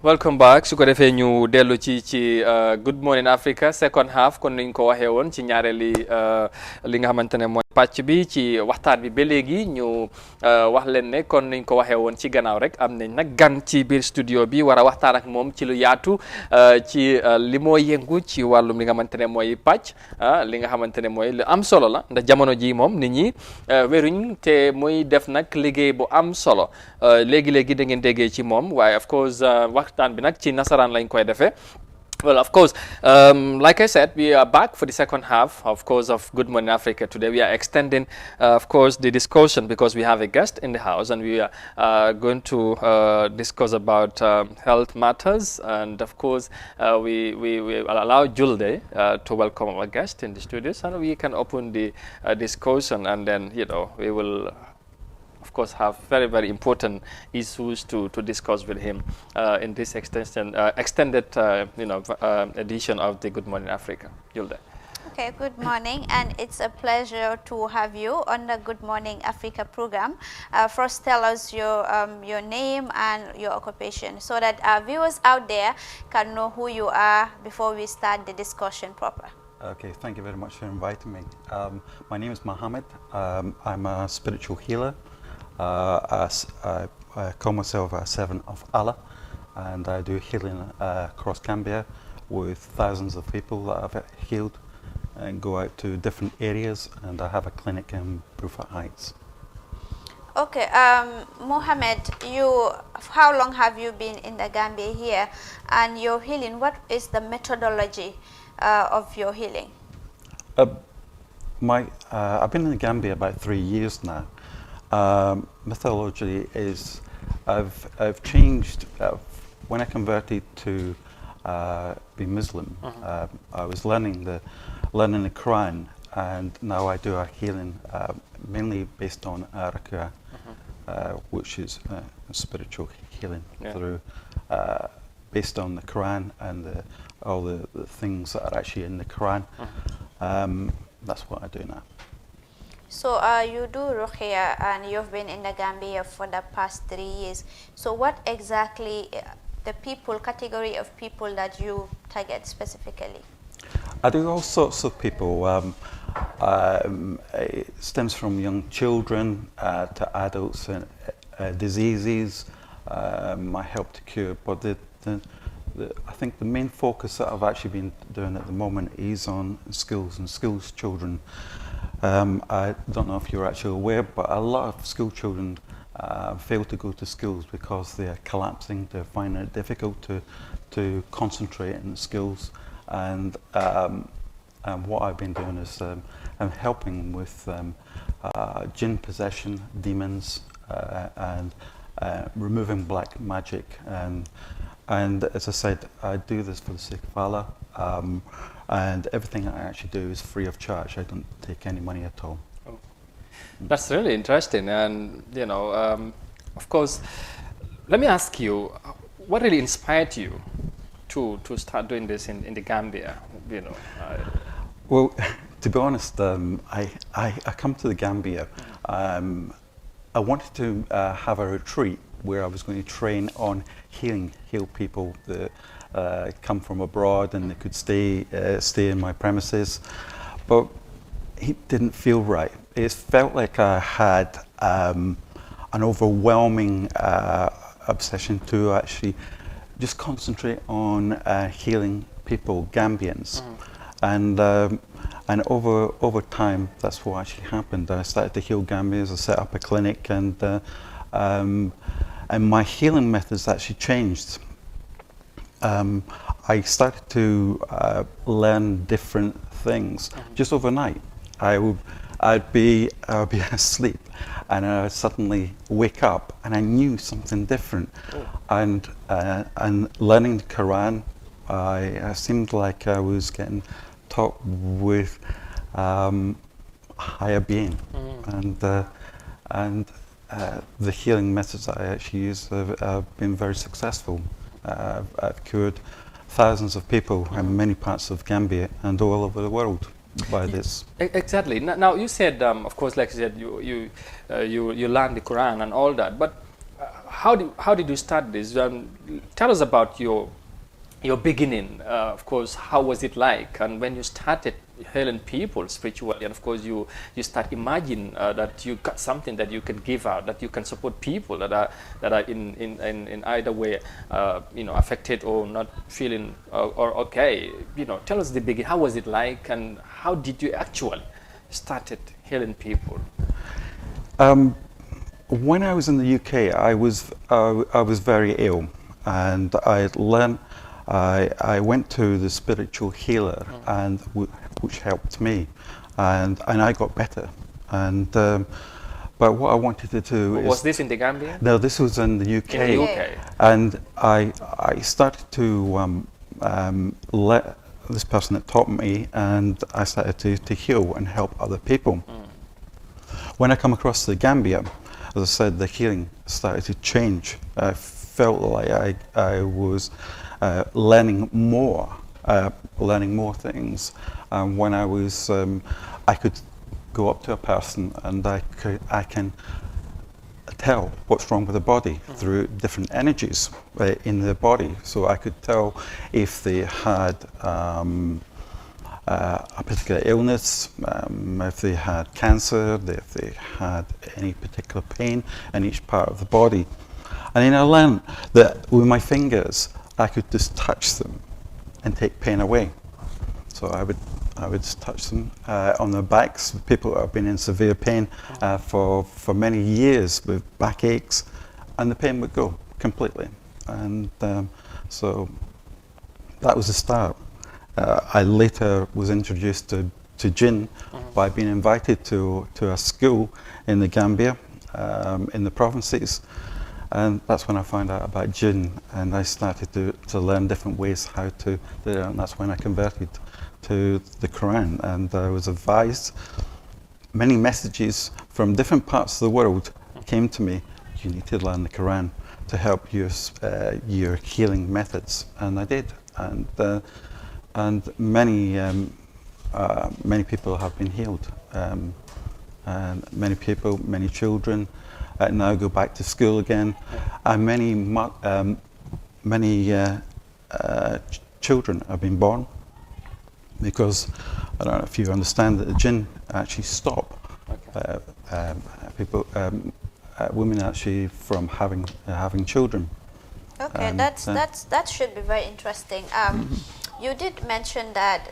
welcome back su ko defee ñu dellu ci Good Morning Africa second half kon niñ ko waxee woon ci ñaareeli li nga xamante ne mooy pàcc bi ci waxtaan bi ba léegi ñu wax leen ne kon niñ ko waxee woon ci gannaaw rek am nañ nag gan ci biir studio bi war a waxtaan ak moom ci lu yaatu ci li moo yëngu ci wàllum li nga xamante ne mooy pàcc li nga xamante ne mooy lu am solo la ndax jamono ji moom nit ñi wéruñ te muy def nag liggéey bu am solo léegi-léegi da ngeen déggee ci moom waaye of course waxtaan bi nag ci nasaraan lañ koy defee. Well, of course, like I said, we are back for the second half, of course, of Good Morning Africa. Today we are extending, of course, the discussion because we have a guest in the house and we are going to discuss about health matters. And of course, we will allow Julde to welcome our guest in the studios and we can open the discussion and then, we will of course have very important issues to discuss with him in this extended edition of the Good Morning Africa. Julde. Okay, good morning, and it's a pleasure to have you on the Good Morning Africa program. First, tell us your name and your occupation so that our viewers out there can know who you are before we start the discussion proper. Okay, thank you very much for inviting me. My name is Mohammed. I'm a spiritual healer. I call myself a servant of Allah, and I do healing across Gambia with thousands of people that I've healed and go out to different areas, and I have a clinic in Beaufort Heights. Okay, Mohammed, how long have you been in the Gambia here, and your healing, what is the methodology of your healing? I've been in the Gambia about 3 years now. Methodology is I've changed when I converted to be Muslim. I was learning the Quran, and now I do a healing mainly based on Ruqya, which is spiritual healing through based on the Quran and all the things that are actually in the Quran. That's what I do now. So you do Ruqya and you've been in the Gambia for the past 3 years. So what exactly the category of people that you target specifically? I do all sorts of people. It stems from young children to adults and diseases. I help to cure, but I think the main focus that I've actually been doing at the moment is on schools and schools children. I don't know if you're actually aware, but a lot of school children fail to go to schools because they are collapsing. They're finding it difficult to concentrate in schools. And what I've been doing is I'm helping with jinn possession, demons, and removing black magic. And as I said, I do this for the sake of Allah. And everything I actually do is free of charge. I don't take any money at all. Oh. That's really interesting. And, of course, let me ask you, what really inspired you to start doing this in the Gambia? Well, to be honest, I come to the Gambia. I wanted to have a retreat where I was going to train on heal people that come from abroad and they could stay in my premises, but it didn't feel right. It felt like I had an overwhelming obsession to actually just concentrate on healing people, Gambians, and over time that's what actually happened. I started to heal Gambians. I set up a clinic, and my healing methods actually changed. I started to learn different things just overnight. I'd be asleep, and I would suddenly wake up, and I knew something different. And learning the Quran, I seemed like I was getting taught with higher being, and the healing methods I actually use have been very successful. I've cured thousands of people in many parts of Gambia and all over the world by this. Exactly. Now you said, of course, like you said, you learned the Quran and all that. But how did you start this? Tell us about your beginning. Of course, how was it like? And when you started healing people spiritually, and of course you start imagine that you got something that you can give out, that you can support people that are in either way, affected or not feeling or okay. Tell us the beginning. How was it like, and how did you actually started healing people? When I was in the UK, I was very ill, and I went to the spiritual healer, and which helped me, and I got better. And but what I wanted to do was this in the Gambia? No, this was in the UK. In the UK. And I started to let this person that taught me, and I started to heal and help other people. When I come across the Gambia, as I said, the healing started to change. I felt like I was learning more things. When I was, I could go up to a person and I can tell what's wrong with the body through different energies in their body. So I could tell if they had a particular illness, if they had cancer, if they had any particular pain in each part of the body. And then I learned that with my fingers, I could just touch them and take pain away. So I would just touch them on their backs. People who have been in severe pain for many years with backaches, and the pain would go completely. And so that was the start. I later was introduced to Jinn by being invited to a school in the Gambia, in the provinces. And that's when I found out about Jinn, and I started to learn different ways how to do it, and that's when I converted to the Quran. And I was advised, many messages from different parts of the world came to me, you need to learn the Quran to help your healing methods. And I did, and many people have been healed, and many children now go back to school again, and many children have been born, because I don't know if you understand that the Jinn actually stop women actually from having children. Okay, that should be very interesting. You did mention that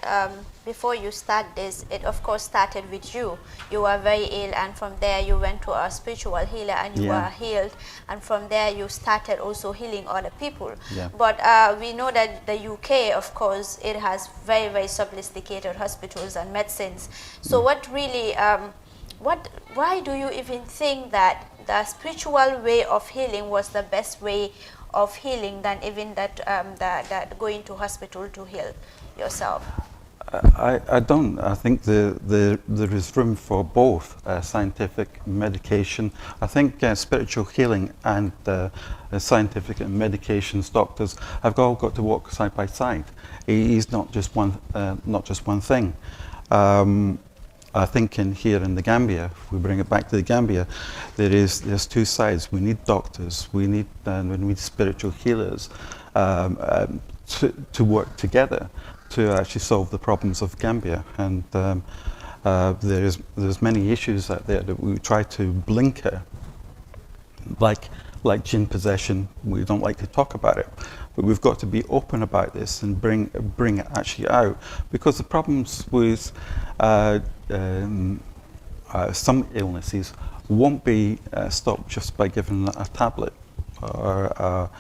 before you start this, it of course started with you. You were very ill, and from there you went to a spiritual healer and you were healed, and from there you started also healing other people. But we know that the UK, of course, it has very, very sophisticated hospitals and medicines. So what really, why do you even think that the spiritual way of healing was the best way of healing than even that going to hospital to heal yourself? I don't. I think there is room for both scientific medication. I think spiritual healing and scientific and medications, doctors have all got to walk side by side. It's not just one thing. I think here in the Gambia, if we bring it back to the Gambia, there's two sides. We need doctors, we need spiritual healers to work together to actually solve the problems of Gambia. And there's many issues out there that we try to blinker, like Jinn possession. We don't like to talk about it, but we've got to be open about this and bring it actually out, because the problems with some illnesses won't be stopped just by giving a tablet or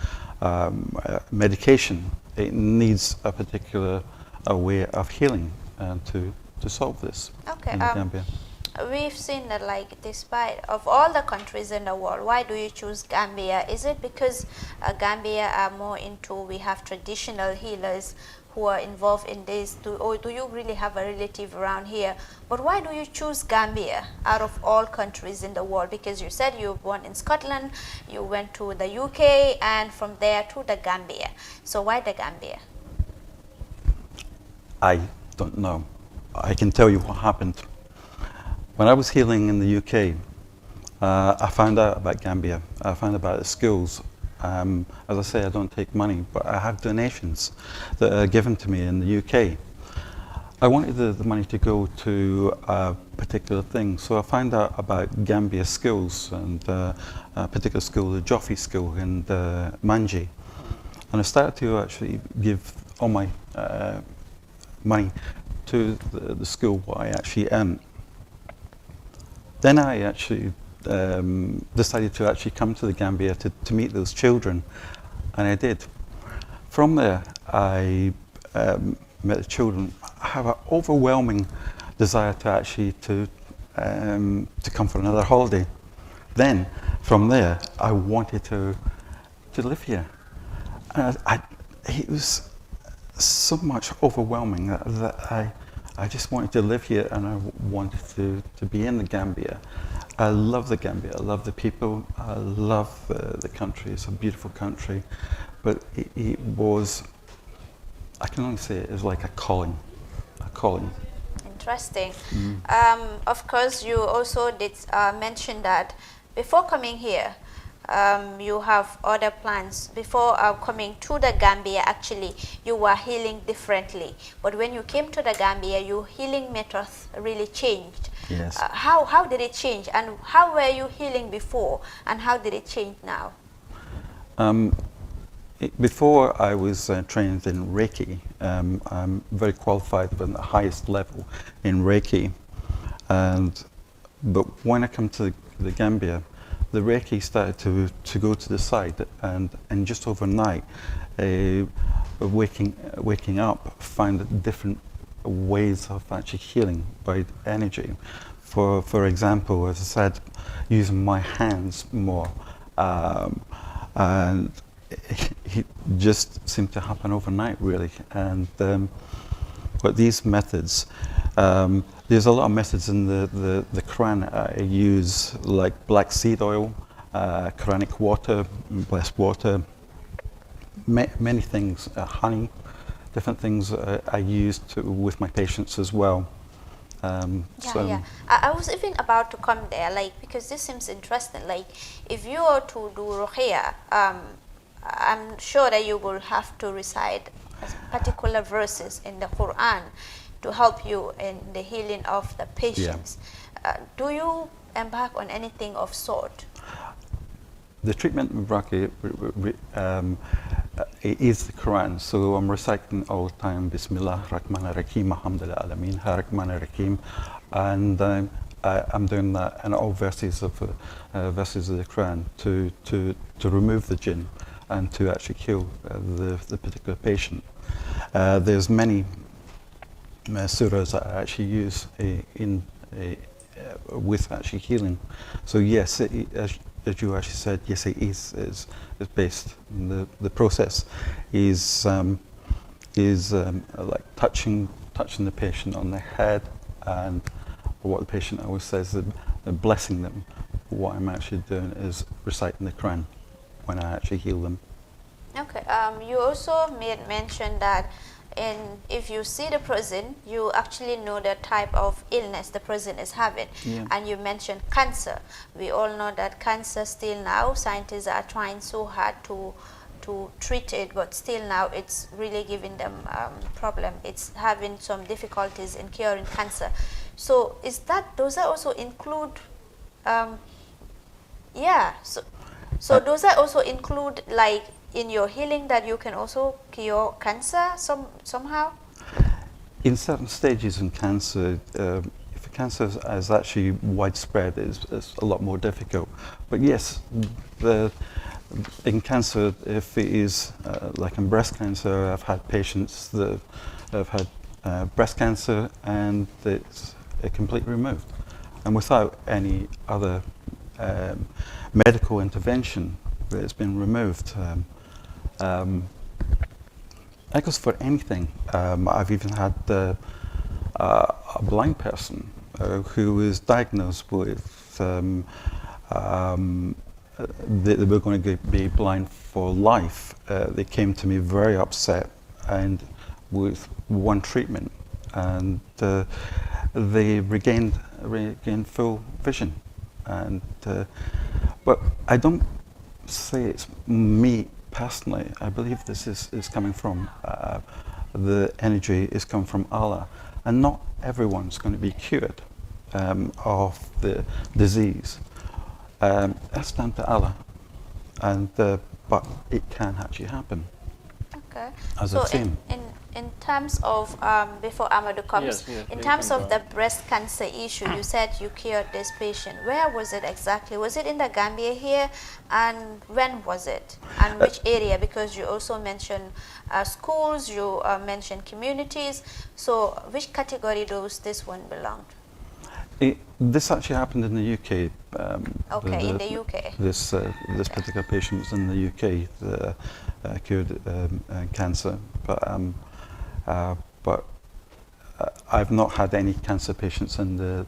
medication. It needs a particular way of healing to solve this in the Gambia. We've seen that, like, despite of all the countries in the world, why do you choose Gambia? Is it because Gambia are more into, we have traditional healers who are involved in this, or do you really have a relative around here? But why do you choose Gambia out of all countries in the world? Because you said you were born in Scotland, you went to the UK, and from there to the Gambia. So why the Gambia? I don't know. I can tell you what happened. When I was healing in the UK, I found out about Gambia. I found out about the schools As I say, I don't take money, but I have donations that are given to me in the UK. I wanted the money to go to a particular thing, so I found out about Gambia schools and a particular school, the Joffe School in Manji. And I started to actually give all my money to the school, what I actually earned. Then I actually decided to actually come to the Gambia to meet those children, and I did. From there, I met the children. I have an overwhelming desire to actually to come for another holiday. Then, from there, I wanted to live here. And it was so much overwhelming that I just wanted to live here, and I wanted to be in the Gambia. I love the Gambia. I love the people. I love the country. It's a beautiful country, but it was, I can only say it was like a calling. Interesting. Of course, you also did mention that before coming here, you have other plans. Before coming to the Gambia, actually, you were healing differently. But when you came to the Gambia, your healing methods really changed. Yes. How did it change? And how were you healing before? And how did it change now? Before I was trained in Reiki, I'm very qualified at the highest level in Reiki. But when I come to the Gambia, the Reiki started to go to the side, and just overnight, waking up, find different ways of actually healing by energy. For example, as I said, using my hands more, and it just seemed to happen overnight, really. And but these methods, there's a lot of methods in the Quran I use, like black seed oil, Quranic water, blessed water, many things, honey, different things I use with my patients as well. I was even about to come there, like, because this seems interesting. Like, if you are to do ruqyah, I'm sure that you will have to recite particular verses in the Quran to help you in the healing of the patients. Do you embark on anything of sort? The treatment with Ruqyah is the Quran, so I'm reciting all the time Bismillah Rahman Rahim, Alhamdulillah Alameen, Rahman Rahim, and I'm doing that in all verses of the Quran to remove the jinn and to actually heal the particular patient. There's many surahs that I actually use with actually healing. So yes, as you actually said, yes, it is based. The process is like touching the patient on the head, and what the patient always says, blessing them. What I'm actually doing is reciting the Quran when I actually heal them. Okay. You also made mention that if you see the person, you actually know the type of illness the person is having. And you mentioned cancer. We all know that cancer still now, scientists are trying so hard to treat it, but still now it's really giving them problem. It's having some difficulties in curing cancer. So does that also include so does that also include, like, in your healing, that you can also cure cancer somehow? In certain stages in cancer, if the cancer is actually widespread, it's a lot more difficult. But yes, in cancer, if it is like in breast cancer, I've had patients that have had breast cancer and it's completely removed, and without any other medical intervention, it's been removed. That goes for anything. I've even had a blind person who was diagnosed with they were going to be blind for life. They came to me very upset, and with one treatment, and they regained full vision. And but I don't say it's me personally. I believe this is coming from the energy is coming from Allah, and not everyone's going to be cured of the disease. That's down to Allah, and but it can actually happen. Okay. As so I've seen. in terms of before Amadou comes, in terms of the breast cancer issue, you said you cured this patient. Where was it exactly? Was it in the Gambia here, and when was it, and which area? Because you also mentioned schools, you mentioned communities. So which category does this one belong to? This actually happened in the UK. Okay, in the UK. This particular patient was in the UK, cured cancer, but I've not had any cancer patients in the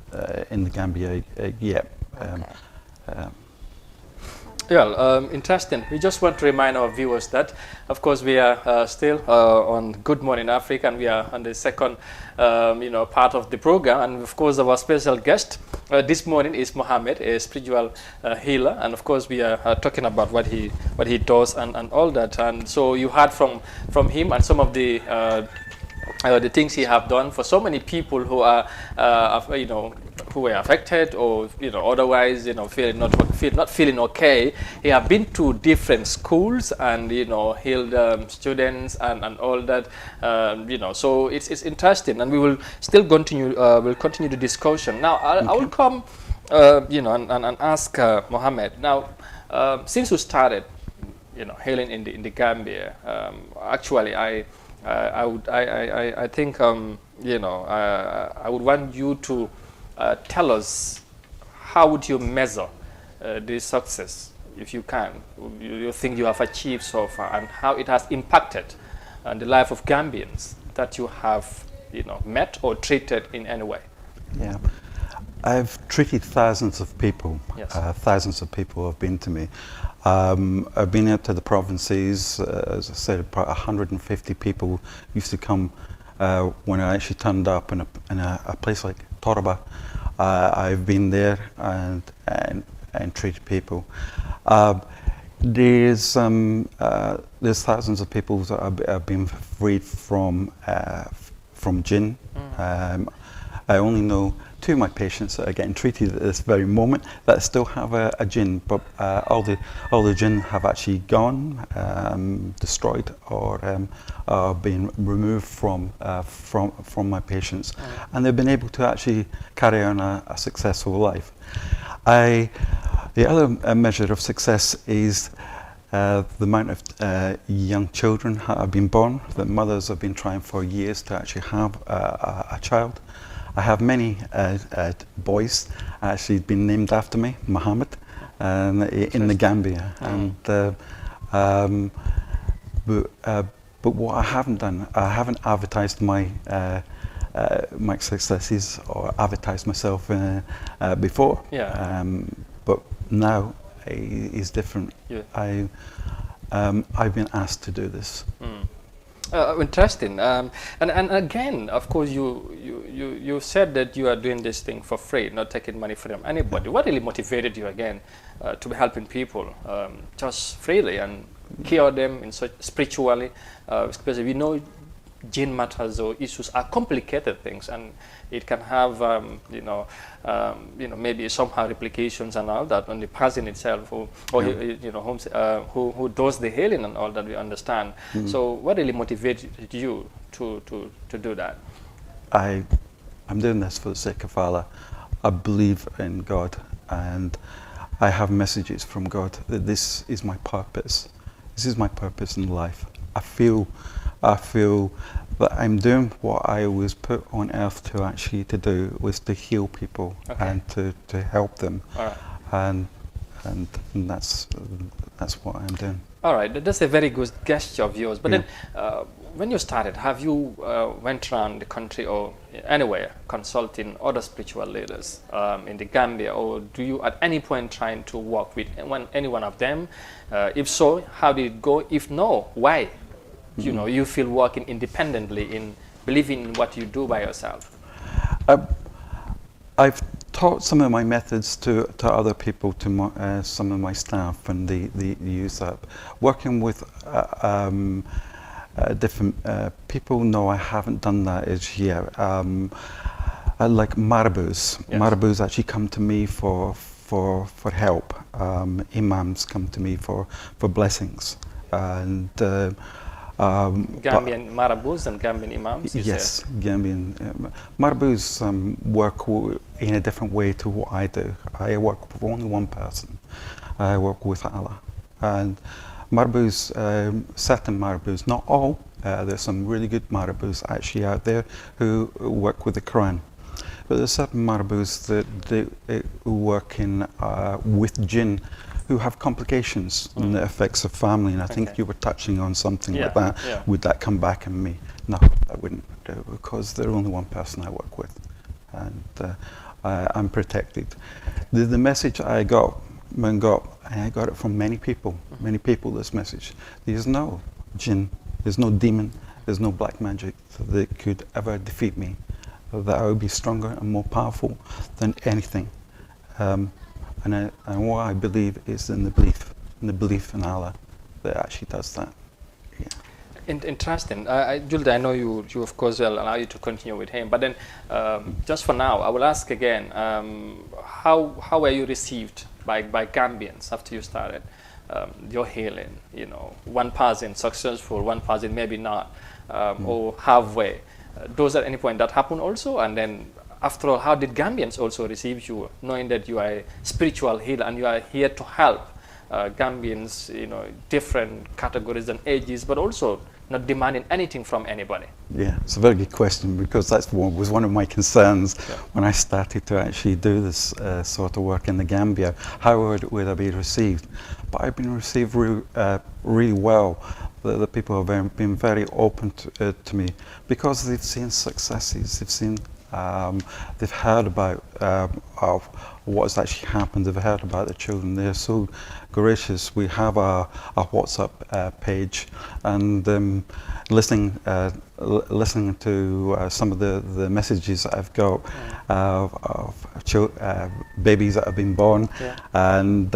Gambia yet. Interesting. We just want to remind our viewers that, of course, we are still on Good Morning Africa, and we are on the second, part of the program. And of course, our special guest this morning is Mohammed, a spiritual healer, and of course, we are talking about what he does and all that. And so you heard from him and some of the things he have done for so many people who are, who were affected or otherwise feeling not feeling okay. He have been to different schools and healed students and all that. So it's interesting, and we will still continue. We'll continue the discussion. Now I will come, and ask Mohammed. Now, since you started, healing in the Gambia, actually I think I would want you to tell us, how would you measure this success, if you can, you think you have achieved so far, and how it has impacted the life of Gambians that you have met or treated in any way? Yeah, I've treated thousands of people. Yes. Thousands of people have been to me. I've been out to the provinces. As I said, about 150 people used to come when I actually turned up in a place like Toraba. I've been there and treated people. There's thousands of people that have been freed from jinn. I only know 2 of my patients that are getting treated at this very moment that still have a jinn, but all the jinn have actually gone, destroyed, or been removed from my patients, and they've been able to actually carry on a successful life. The other measure of success is the amount of young children that have been born, that mothers have been trying for years to actually have a child. I have many boys actually been named after me, Mohammed, in the Gambia. And but what I haven't done, I haven't advertised my successes or advertised myself before. Yeah. But now is different. Yeah. I've been asked to do this. Interesting, and again, of course, you said that you are doing this thing for free, not taking money from anybody. What really motivated you again to be helping people just freely and cure them in such spiritually? Especially, we know gene matters or issues are complicated things, and it can have maybe somehow replications and all that on the person itself, who does the healing and all that, we understand. So what really motivated you to do that? I'm doing this for the sake of Allah. I believe in God, and I have messages from God that this is my purpose. This is my purpose in life. I feel that I'm doing what I was put on earth to do, was to heal people, okay, and to help them. All right. And that's what I'm doing. All right, that's a very good gesture of yours. But then, when you started, have you went around the country or anywhere consulting other spiritual leaders in the Gambia, or do you at any point trying to work with any one of them? If so, how did it go? If no, why? You feel working independently in believing in what you do by yourself. I've taught some of my methods to other people, to some of my staff, and they use that. Working with different people, no, I haven't done that as yet. Like marabouts. Yes. Marabouts actually come to me for help. Imams come to me for blessings. And Gambian marabouts and Gambian imams? Yes, Gambian. Marabouts work in a different way to what I do. I work with only one person. I work with Allah. And marabouts, certain marabouts, not all, there's some really good marabouts actually out there who work with the Quran. But there's certain marabouts that they work in with jinn, who have complications and the effects of family, and I think you were touching on something like that. Yeah. Would that come back on me? No, I wouldn't do, because there's only one person I work with, and I'm protected. The message I got, and I got it from many people, this message. There's no jinn, there's no demon, there's no black magic that could ever defeat me, that I would be stronger and more powerful than anything. And what I believe is in the belief in Allah that actually does that. Yeah. Interesting. Julde, I know you of course will allow you to continue with him, but then just for now, I will ask again, how were you received by Gambians after you started your healing? You know, one person successful, one person maybe not, or halfway. Does at any point that happen also? And then after all, how did Gambians also receive you, knowing that you are a spiritual healer and you are here to help Gambians, you know, different categories and ages, but also not demanding anything from anybody? Yeah, it's a very good question, because that was one of my concerns when I started to actually do this sort of work in the Gambia. How would I be received? But I've been received really well. The people have been very open to me, because they've seen successes, they've heard about of what's actually happened, they've heard about the children. They're so gracious. We have a WhatsApp page, and listening to some of the messages that I've got of babies that have been born, and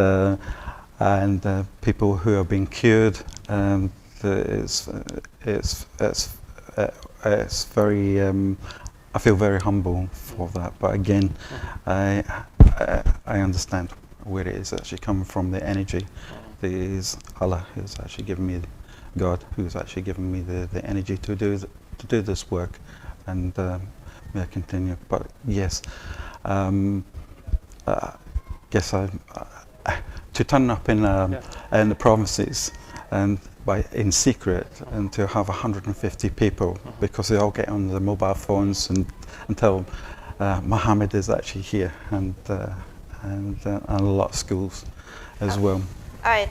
people who have been cured, and it's very. I feel very humble for that, but again, I understand where it is actually coming from. The energy, it is Allah who's actually given me, God who's actually given me the energy to do this work, and may I continue. But yes, guess to turn up in the provinces and in secret, and to have 150 people, because they all get on their mobile phones and tell Muhammad is actually here, and a lot of schools as well. All right.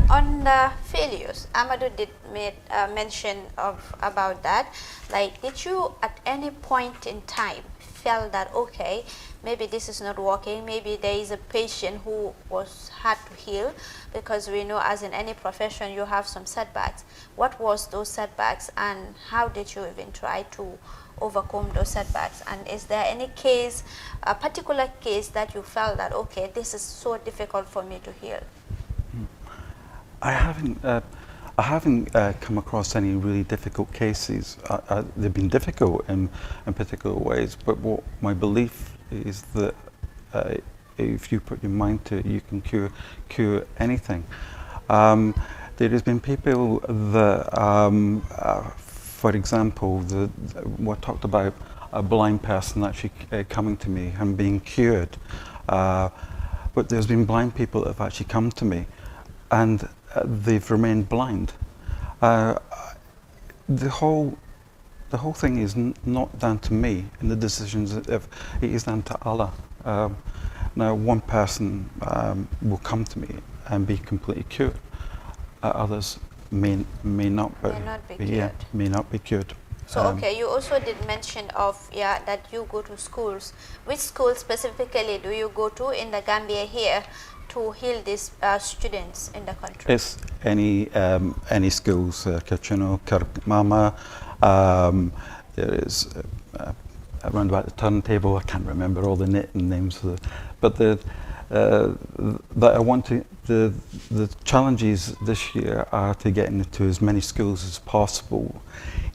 On the failures, Amadou did make mention about that. Like, did you at any point in time felt that, okay, maybe this is not working, maybe there is a patient who was hard to heal, because we know as in any profession you have some setbacks. What was those setbacks, and how did you even try to overcome those setbacks? And is there any case, a particular case that you felt that, okay, this is so difficult for me to heal? I haven't come across any really difficult cases. They've been difficult in particular ways, but what my belief is that if you put your mind to it, you can cure anything. There has been people that, for example, what talked about a blind person actually coming to me and being cured. But there's been blind people that have actually come to me, and they've remained blind. The whole thing is not down to me in the decisions. It is down to Allah. Now, one person will come to me and be completely cured. Others may not be cured. Yeah, may not be cured. So okay, you also did mention of that you go to schools. Which school specifically do you go to in the Gambia here to heal these students in the country? It's any schools, Kachino, Karmama. There is around about the turntable. I can't remember all the names of but that I want to. The challenges this year are to get into as many schools as possible.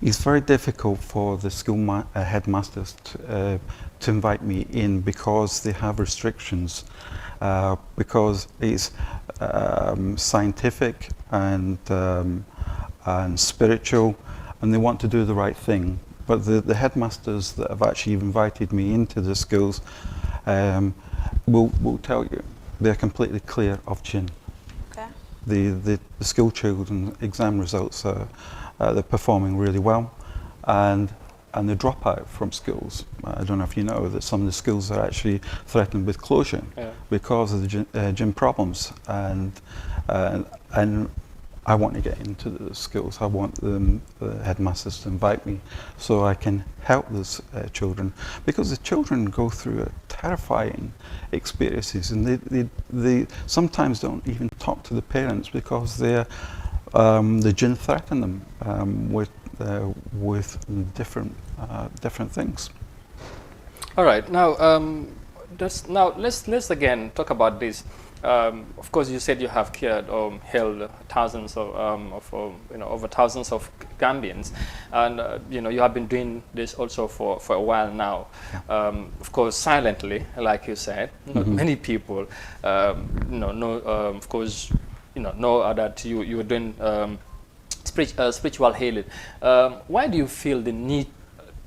It's very difficult for the school headmasters to invite me in because they have restrictions, because it's scientific and spiritual, and they want to do the right thing. But the headmasters that have actually invited me into the schools will tell you they're completely clear of gin. Okay. The school children exam results are they're performing really well, and the dropout from schools. I don't know if you know that some of the schools are actually threatened with closure because of the gym problems, and I want to get into the schools. I want the headmasters to invite me so I can help those children, because the children go through terrifying experiences, and they sometimes don't even talk to the parents because the jinn threaten them with different things. All right, now let's again talk about this. Of course, you said you have cured or healed thousands of over thousands of Gambians, and you have been doing this also for a while now. Of course, silently, like you said, not many people know. Of course, know that you were doing spiritual healing. Why do you feel the need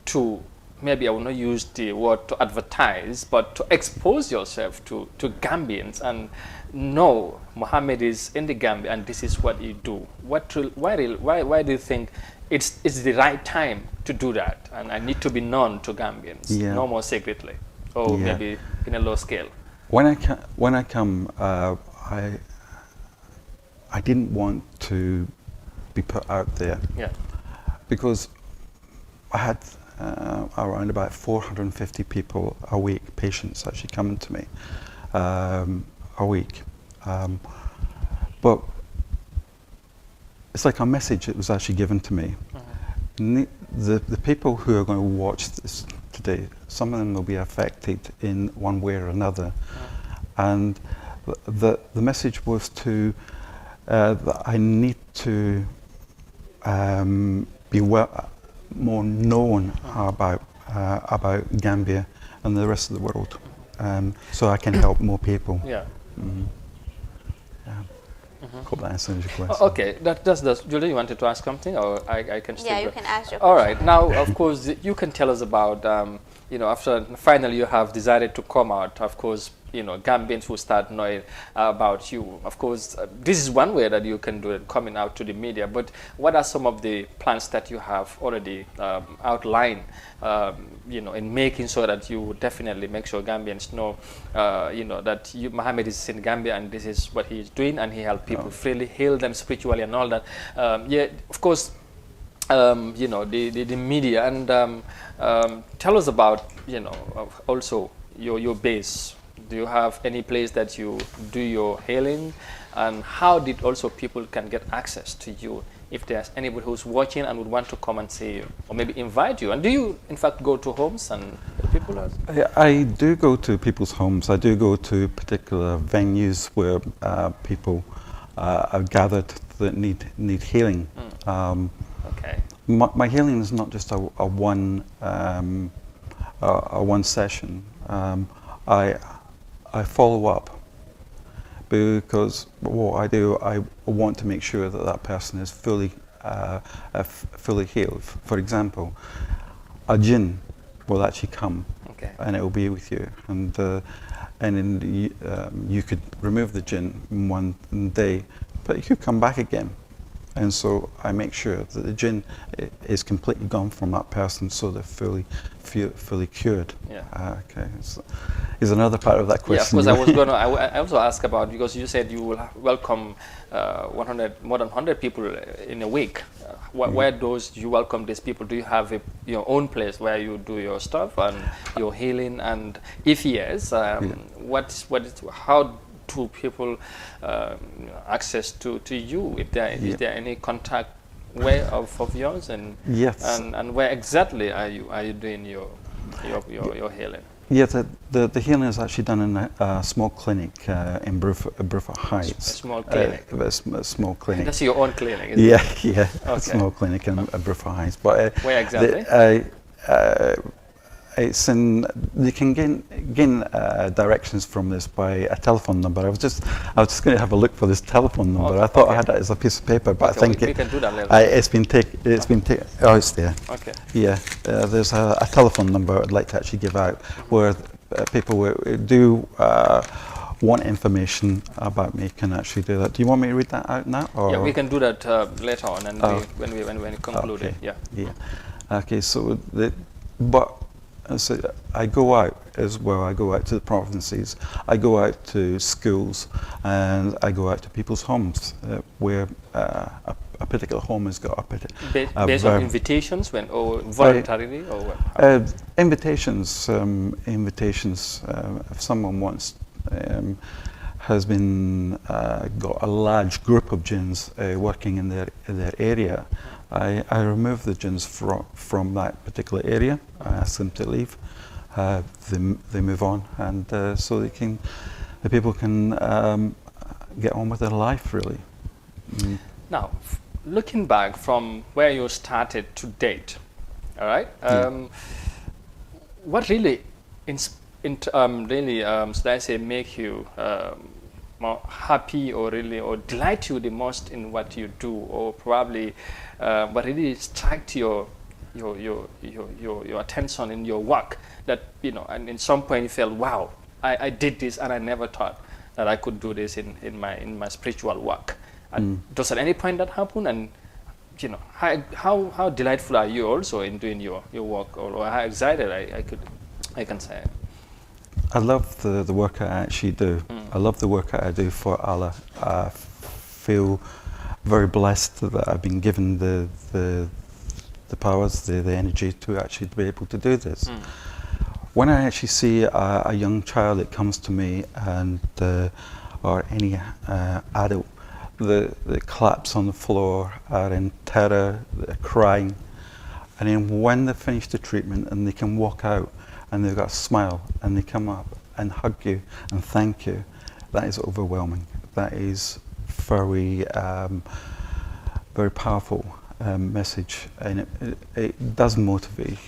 to? Maybe I will not use the word to advertise, but to expose yourself to Gambians and know Mohammed is in the Gambia and this is what you do. Why do you think it's the right time to do that, and I need to be known to Gambians, no more secretly, or maybe in a low scale? When I come, I didn't want to be put out there, because I had around about 450 people a week, patients actually coming to me a week. But it's like a message that was actually given to me. The people who are going to watch this today, some of them will be affected in one way or another. And the message was to that I need to be more known about Gambia and the rest of the world, so I can help more people. Hope that answers your question. Okay, that's Julie, you wanted to ask something, or I can still you can ask your question. All right, now of course you can tell us about after finally you have decided to come out. Of course, Gambians will start knowing about you. Of course, this is one way that you can do it, coming out to the media. But what are some of the plans that you have already outlined, in making sure that you definitely make sure Gambians know, that Mohammed is in Gambia and this is what he is doing, and he helps people freely, heal them spiritually and all that. Of course, the media, and tell us about, also your base. Do you have any place that you do your healing, and how did also people can get access to you if there's anybody who's watching and would want to come and see you, or maybe invite you? And do you in fact go to homes and people are... I do go to people's homes. I do go to particular venues where people are gathered that need healing. Okay. My healing is not just a one session. I follow up, because what I do, I want to make sure that person is fully healed. For example, a jinn will actually come, and it will be with you, and then you could remove the jinn in one day, but you could come back again. And so I make sure that the jinn is completely gone from that person, so they're fully cured. Okay. Is another part of that question? Yeah, of course. I also ask about, because you said you will welcome more than 100 people in a week. Where do you welcome these people? Do you have your own place where you do your stuff and your healing? And if yes, how do people access to you? Is there any contact way of yours, and yes, and where exactly are you doing your your healing? Yeah, the healing is actually done in a small clinic in Bruford Heights. A small clinic? A small clinic. That's your own clinic, isn't Yeah, it? yeah, Okay. a small clinic in Bruford Heights. But where exactly? It's in. You can gain directions from this by a telephone number. I was just going to have a look for this telephone number. Okay, I thought okay. I had it as a piece of paper, but Okay, I think we can do that later. it's been taken. Oh, it's there. Okay. Yeah, there's a telephone number I'd like to actually give out where people do want information about me can actually do that. Do you want me to read that out now? Or? Yeah, we can do that later on, and when we conclude Okay. it. Yeah. Yeah. Okay. So so I go out as well. I go out to the provinces. I go out to schools, and I go out to people's homes where a particular home has got Based on invitations or voluntarily or what? Invitations. If someone wants has been got a large group of jinns working in their area, I remove the jinns from that particular area. I ask them to leave. They move on, and so the people can get on with their life really. Mm. Now, looking back from where you started to date, all right? What really, should I say, make you more happy or delight you the most in what you do, or probably what really struck your attention in your work that, and in some point you felt, wow, I did this and I never thought that I could do this in my spiritual work. And does at any point that happen? And how delightful are you also in doing your work, or how excited I can say? I love the work I actually do. I love the work I do for Allah. I feel very blessed that I've been given the powers, the energy to actually be able to do this. When I actually see a young child that comes to me, and or any adult that collapse on the floor, are in terror, they're crying, and then when they finish the treatment and they can walk out and they've got a smile and they come up and hug you and thank you, that is overwhelming. That is very very powerful message, and it does motivate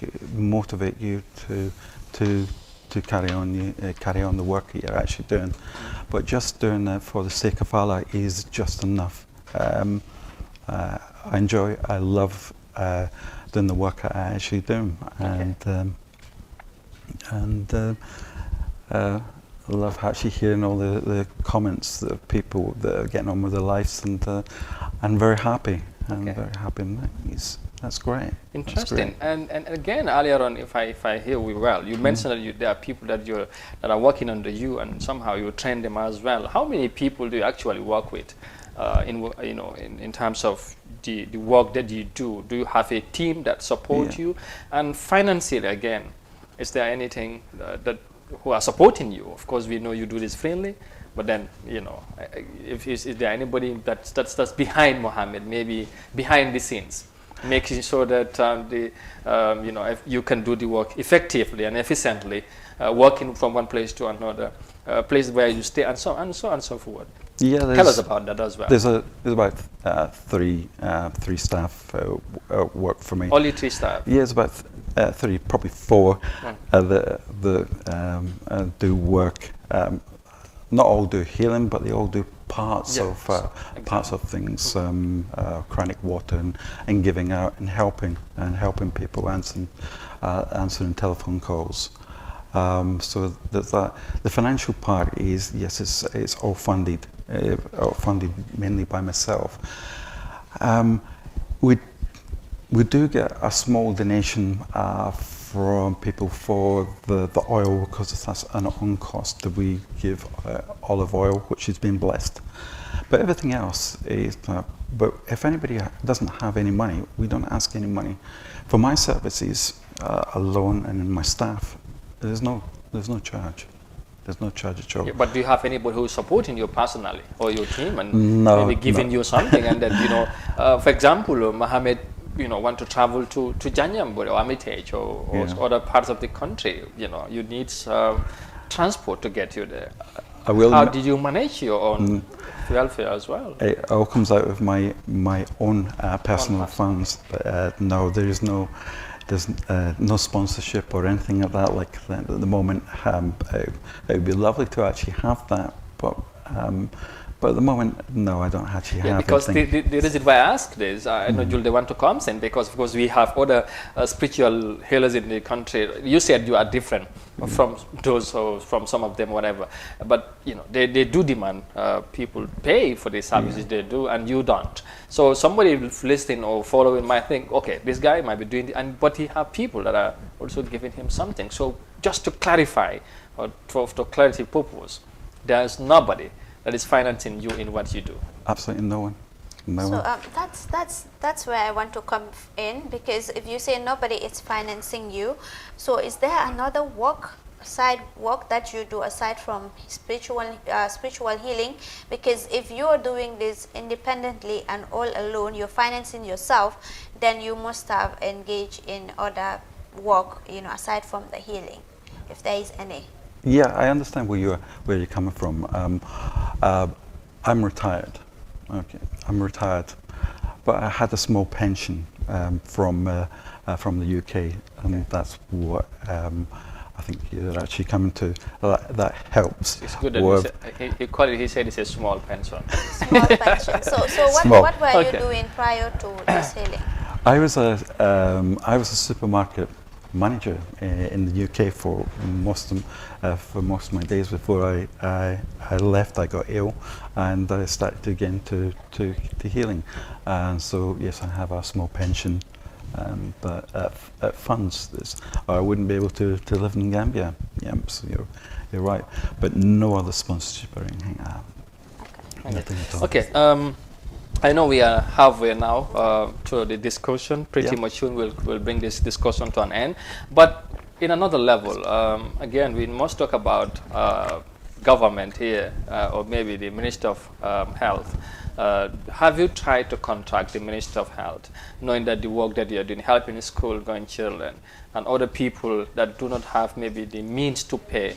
you to carry on the work that you're actually doing. But just doing that for the sake of Allah is just enough. I love doing the work I actually do, and I love actually hearing all the comments that people that are getting on with their lives, and I'm very happy. I'm very happy. That's great. Interesting. That's great. And again, earlier on, if I hear you well, you mentioned that there are people that are working under you, and somehow you train them as well. How many people do you actually work with, in terms of the work that you do? Do you have a team that supports you? And financially, again, is there anything that who are supporting you? Of course, we know you do this freely, but then, is there anybody that's behind Mohammed, maybe behind the scenes, making sure that if you can do the work effectively and efficiently, working from one place to another, place where you stay, and so on and so forth? Yeah, tell us about that as well. There's about three staff work for me. Only 3 staff? Yeah, it's about 3, probably 4 that do work. Not all do healing, but they all do parts of things, chronic water and giving out and helping people, answering telephone calls. So that the financial part is, yes, it's all funded mainly by myself. We do get a small donation from people for the oil, because that's an on cost that we give olive oil, which has been blessed. But everything else is. But if anybody doesn't have any money, we don't ask any money. For my services alone and my staff, there's no charge. There's no charge at all. Yeah, but do you have anybody who's supporting you personally, or your team, and maybe giving you something? And then, for example, Mohammed want to travel to Janyambure or Armitage or other parts of the country, you need transport to get you there. How did you manage your own welfare as well? It all comes out of my own personal funds. But no, there's no sponsorship or anything like that. Like that at the moment, it would be lovely to actually have that, but at the moment, no, I don't actually have. Because the reason why I ask this, I know Jules, they want to come in because, of course, we have other spiritual healers in the country. You said you are different from those, or from some of them, whatever. But they do demand people pay for the services they do, and you don't. So somebody listening or following might think, okay, this guy might be doing, but he have people that are also giving him something. So just to clarify, or for clarity purpose, there is nobody that is financing you in what you do. Absolutely no one. No So one. that's where I want to come in, because if you say nobody is financing you, so is there another side work that you do aside from spiritual healing? Because if you are doing this independently and all alone, you're financing yourself, then you must have engaged in other work, aside from the healing, if there is any. Yeah, I understand where you're coming from. I'm retired. Okay, I'm retired, but I had a small pension from the UK, and that's what I think you're actually coming to. That helps. It's good that he said it's a small pension. Small pension. So what were you doing prior to this healing? I was a supermarket manager in the UK for most of my days before I left. I got ill, and I started to get into healing, and so yes, I have a small pension, but funds this, or I wouldn't be able to live in Gambia. Yeah, so you're right, but no other sponsorship or anything. Nothing at all. Okay. I know we are halfway now to the discussion. Pretty much soon we'll bring this discussion to an end. But in another level, again, we must talk about government here, or maybe the Minister of Health. Have you tried to contact the Minister of Health, knowing that the work that you are doing, helping school-going children, and other people that do not have maybe the means to pay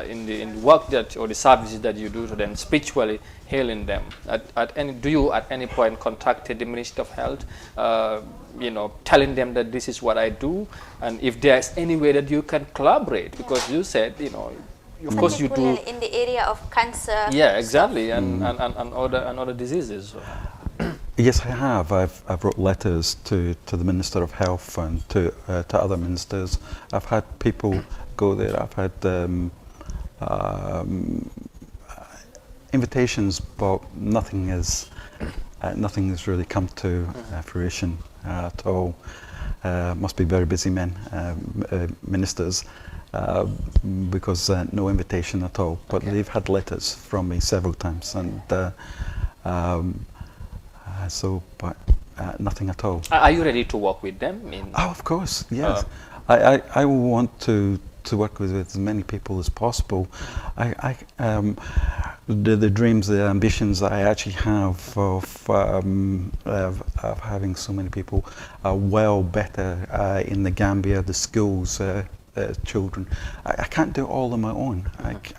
in the work that, or the services that you do to them, spiritually healing them? Do you at any point contacted the Minister of Health, telling them that this is what I do, and if there's any way that you can collaborate? Because you said, of course you do in the area of cancer. Yeah, exactly, and other diseases. Yes, I have. I've wrote letters to the Minister of Health and to other ministers. I've had people go there. I've had invitations, but nothing has really come to fruition at all. Must be very busy men, ministers. Because no invitation at all, but they've had letters from me several times, and but nothing at all. Are you ready to work with them? Oh, of course, yes. I will want to work with as many people as possible. The dreams, the ambitions I actually have of having so many people better in the Gambia, the schools, children. I can't do it all on my own.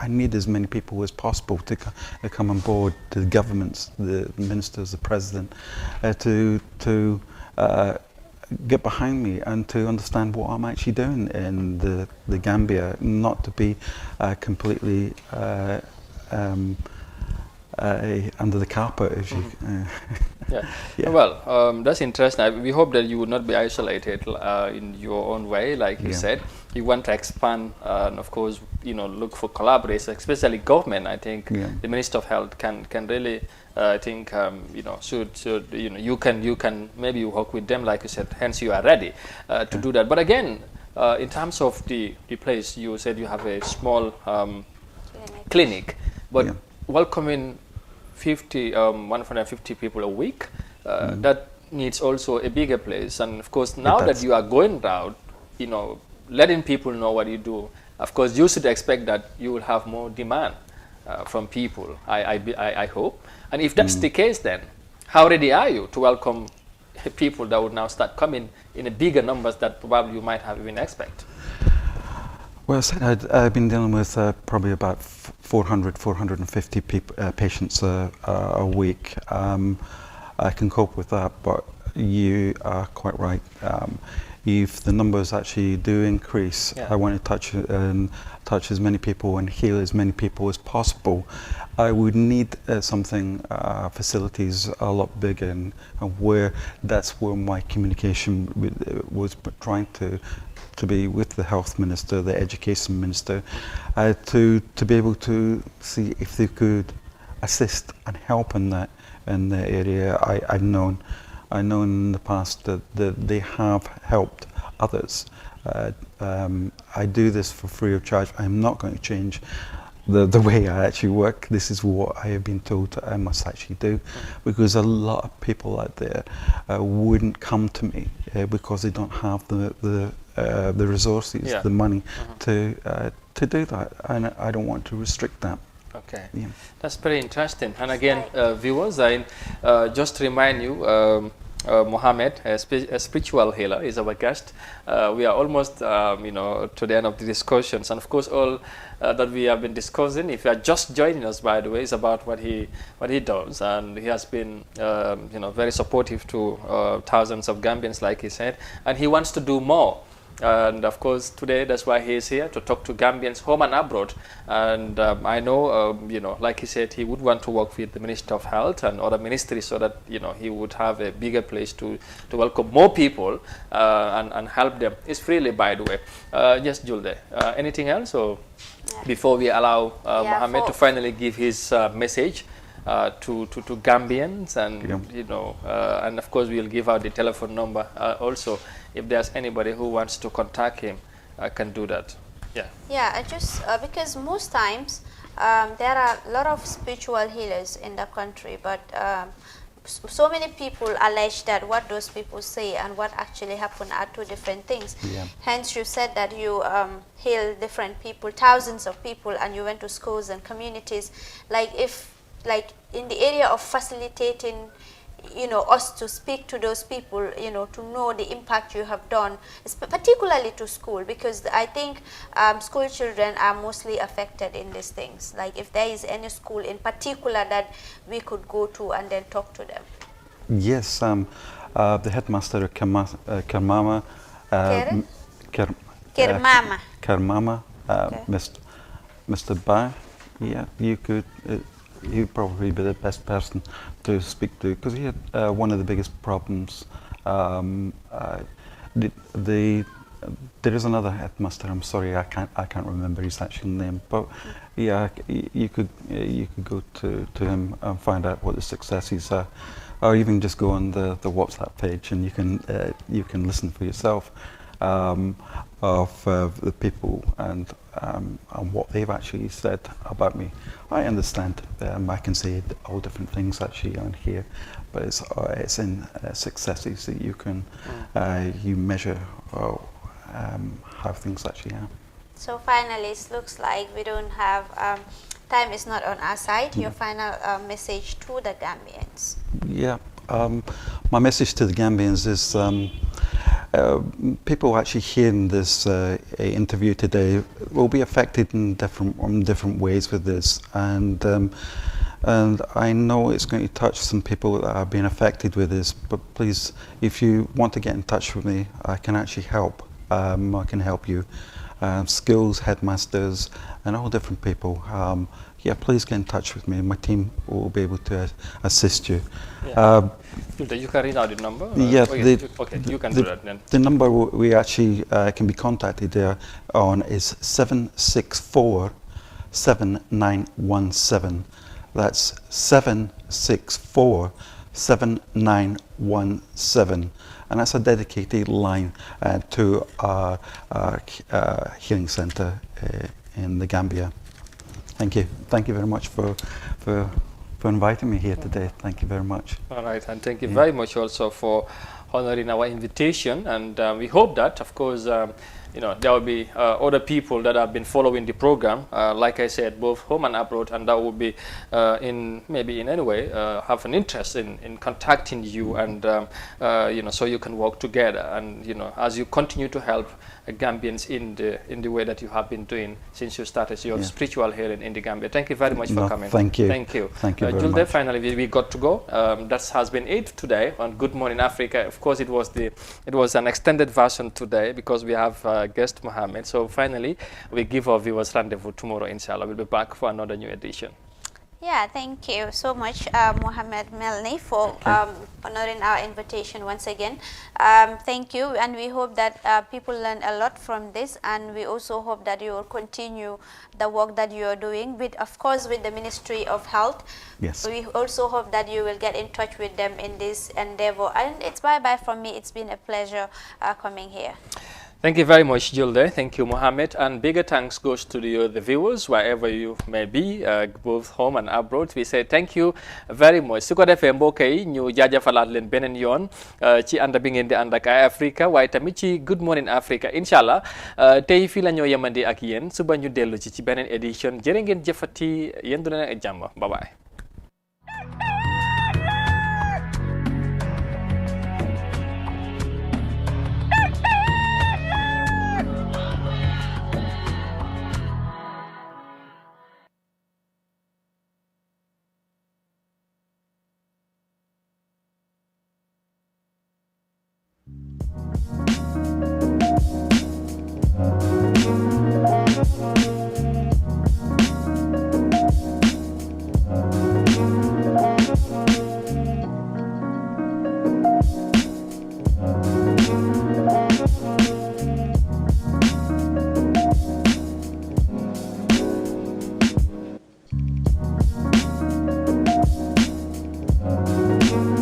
I need as many people as possible to come on board, the governments, the ministers, the president, to get behind me and to understand what I'm actually doing in the Gambia, not to be completely under the carpet, if you. Well, that's interesting. We hope that you would not be isolated in your own way, like you said. You want to expand, and of course, look for collaborators, especially government. I think the Minister of Health can really, I think, should you can maybe work with them, like you said. Hence, you are ready to do that. But again, in terms of the place, you said you have a small clinic, but welcoming 150 people a week, that needs also a bigger place. And of course, now that you are going out, letting people know what you do, of course, you should expect that you will have more demand from people, I hope. And if that's the case, then how ready are you to welcome people that would now start coming in a bigger numbers that probably you might have even expect? Well, I've been dealing with probably about 400, 450 patients a week. I can cope with that, but you are quite right. If the numbers actually do increase, I want to touch as many people and heal as many people as possible. I would need facilities a lot bigger, and that's where my communication was trying to be with the health minister, the education minister, to be able to see if they could assist and help in that area. I've known in the past that they have helped others. I do this for free of charge. I'm not going to change the way I actually work. This is what I have been told I must actually do, because a lot of people out there wouldn't come to me because they don't have the resources, the money to do that, and I don't want to restrict that. Okay, that's very interesting. And again, viewers, I just to remind you, Mohammed, a spiritual healer, is our guest. We are almost, to the end of the discussions, and of course, all that we have been discussing. If you are just joining us, by the way, is about what he does, and he has been, very supportive to thousands of Gambians, like he said, and he wants to do more. And of course, today that's why he is here, to talk to Gambians home and abroad. And I know, like he said, he would want to work with the Minister of Health and other ministries so that he would have a bigger place to welcome more people and help them. It's freely, by the way. Yes, Julde. Anything else, or before we allow Mohammed to finally give his message to Gambians, and and of course we'll give out the telephone number also. If there's anybody who wants to contact him, I can do that. I just because most times there are a lot of spiritual healers in the country, but so many people allege that what those people say and what actually happened are two different things. Hence you said that you heal different people, thousands of people, and you went to schools and communities. Like in the area of facilitating us to speak to those people, to know the impact you have done, particularly to school, because I think school children are mostly affected in these things. Like if there is any school in particular that we could go to and then talk to them. Yes, the headmaster of Kermama, Mr. Ba, you could. He'd probably be the best person to speak to, because he had one of the biggest problems. There is another headmaster. I'm sorry, I can't remember his actual name. But you could go to him and find out what the successes are, or even just go on the WhatsApp page and you can listen for yourself of the people and what they've actually said about me. I understand. I can say all different things actually on here, but it's in successes that you can you measure how things actually are. So finally, it looks like we don't have time is not on our side. Your final message to the Gambians. My message to the Gambians is people actually hearing this interview today will be affected in different ways with this, and I know it's going to touch some people that have been affected with this. But please, if you want to get in touch with me, I can actually help. I can help you. Schools, headmasters, and all different people. Please get in touch with me. My team will be able to assist you. You can read out the number? You can do that then. The number we actually can be contacted on is 764-7917. That's 764-7917. And that's a dedicated line to our healing centre in the Gambia. Thank you. Thank you very much for inviting me here today. Thank you very much. All right, and thank you very much also for honoring our invitation. And we hope that, of course, there will be other people that have been following the program, like I said, both home and abroad, and that will be maybe in any way have an interest in contacting you, and so you can work together, and as you continue to help Gambians in the way that you have been doing since you started your spiritual healing in the Gambia. Thank you very much for coming. Thank you. Thank you. Thank you very Julde, much. finally we got to go. That has been it today on Good Morning Africa. Of course, it was an extended version today because we have guest Mohammed. So finally, we give our viewers rendezvous tomorrow. Inshallah, we'll be back for another new edition. Yeah, thank you so much, Mohammed Melni, for honoring our invitation once again. Thank you, and we hope that people learn a lot from this, and we also hope that you will continue the work that you are doing, of course, with the Ministry of Health. Yes. We also hope that you will get in touch with them in this endeavor. And it's bye-bye from me. It's been a pleasure coming here. Thank you very much, Julde. Thank you, Mohammed. And bigger thanks goes to the viewers, wherever you may be, both home and abroad. We say thank you very much. Su ko defee mbokk yi ñu jaajëfalaat leen beneen yoon ci ànd bi ngeen di ànd ak Eye Africa, waaye tamit ci Good Morning Africa. Inshallah tey fii la ñoo yemandi ak yéen suba ñu dellu ci beneen édition. Jërë ngeen jëfati, yéen du leen ak jàmm. Bye bye.